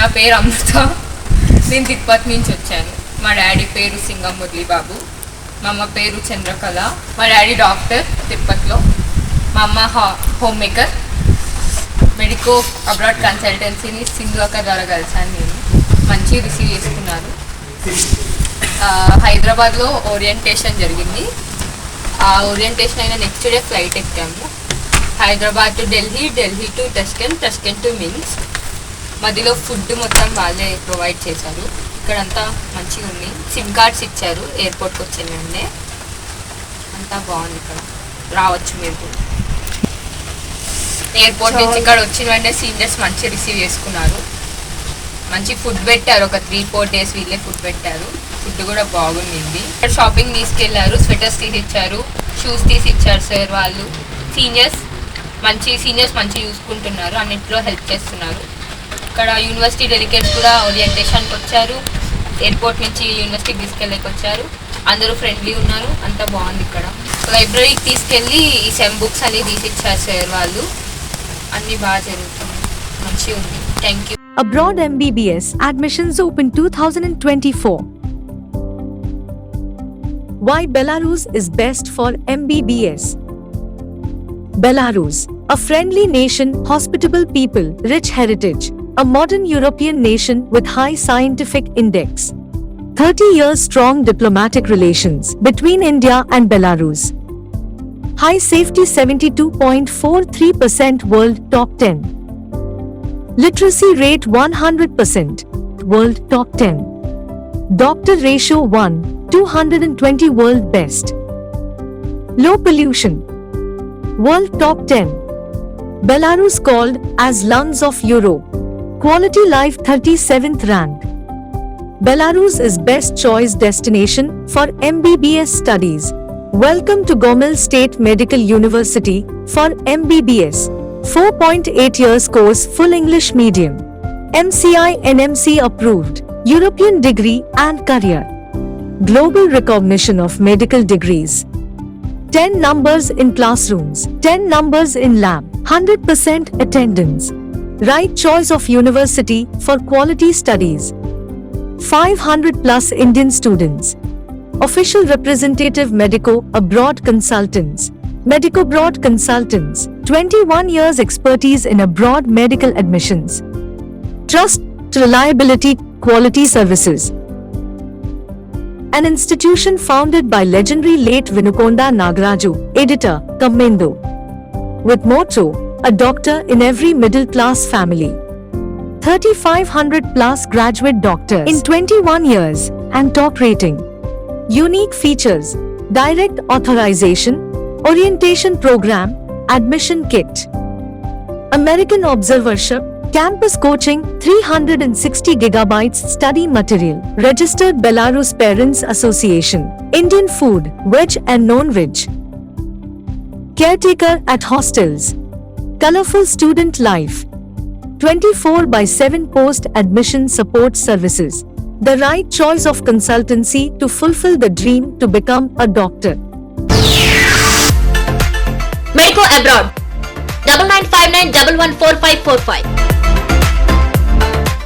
నా పేరు అమృత. నేను తిరుపతి నుంచి వచ్చాను. మా డాడీ పేరు సింగం మురళీ బాబు, మా అమ్మ పేరు చంద్రకళ. మా డాడీ డాక్టర్ తిరుపతిలో, మా అమ్మ హోమ్ మేకర్. మెడికో అబ్రాడ్ కన్సల్టెన్సీని సింధు అక్క ద్వారా కలిసాను. నేను మంచి రిసీవ్ చేసుకున్నాను. హైదరాబాద్లో ఓరియంటేషన్ జరిగింది. ఆ ఓరియంటేషన్ అయిన నెక్స్ట్ డే ఫ్లైట్ ఎక్కాము. Hyderabad to Delhi, Delhi to Tashkent, Tashkent to Minsk. మధ్యలో ఫుడ్ మొత్తం వాళ్ళే ప్రొవైడ్ చేశారు. ఇక్కడంతా మంచిగా ఉంది. సిమ్ కార్డ్స్ ఇచ్చారు ఎయిర్పోర్ట్కి వచ్చిన వెంటనే. అంతా బాగుంది. ఇక్కడ రావచ్చు మీరు కూడా. ఎయిర్పోర్ట్ నుంచి ఇక్కడ వచ్చిన వెంటనే సీనియర్స్ మంచిగా రిసీవ్ చేసుకున్నారు. మంచి ఫుడ్ పెట్టారు. ఒక 3-4 days వీళ్ళే ఫుడ్ పెట్టారు. ఫుడ్ కూడా బాగుంది. ఇక్కడ షాపింగ్ తీసుకెళ్లారు. స్వెటర్స్ తీసి ఇచ్చారు, షూస్ తీసి ఇచ్చారు సార్ వాళ్ళు. సీనియర్స్ మంచి చూసుకుంటున్నారు, అన్నింటిలో హెల్ప్ చేస్తున్నారు. ఇక్కడ యూనివర్సిటీ డెలిగేట్స్ కూడా ఓరియంటేషన్కి వచ్చారు. ఎయిర్పోర్ట్ నుంచి యూనివర్సిటీకి తీసుకెళ్ళకి వచ్చారు. అందరూ ఫ్రెండ్లీ ఉన్నారు. అంతా బాగుంది. ఇక్కడ లైబ్రరీకి తీసుకెళ్ళి ఈ సెమ్ బుక్స్ అన్ని తీసి ఇచ్చారు సార్ వాళ్ళు. అన్నీ బాగా జరుగుతుంది. మంచిగా ఉంది. Thank you. Abroad MBBS admissions open 2024. Why Belarus is best for MBBS? Belarus, a friendly nation, hospitable people, rich heritage, a modern European nation with high scientific index. 30 years strong diplomatic relations between India and Belarus. High safety 72.43% world top 10. Literacy rate 100%, world top 10. Doctor ratio 1:220, world best. Low pollution, world top 10. Belarus called as lungs of Europe. Quality life 37th rank. Belarus is best choice destination for MBBS studies. Welcome to Gomel State Medical University for MBBS. 4.8 years course, full English medium. MCI NMC approved. European degree and career. Global recognition of medical degrees. 10 numbers in classrooms, 10 numbers in lab, 100% attendance. Right choice of university for quality studies. 500 plus Indian students. Official representative Medico Abroad Consultants. Medico Abroad Consultants, 21 years expertise in abroad medical admissions. Trust, reliability, quality services. An institution founded by legendary late Vinukonda Nagaraju, editor, Commendo. With motto, a doctor in every middle class family. 3,500 plus graduate doctors in 21 years and top rating. Unique features, direct authorization, orientation program, admission kit. American observership, campus coaching, 360 gigabytes study material. Registered Belarus Parents Association. Indian food, veg and non-veg. Caretaker at hostels. Colorful student life. 24/7 post-admission support services. The right choice of consultancy to fulfill the dream to become a doctor. Medico Abroad 9959114545.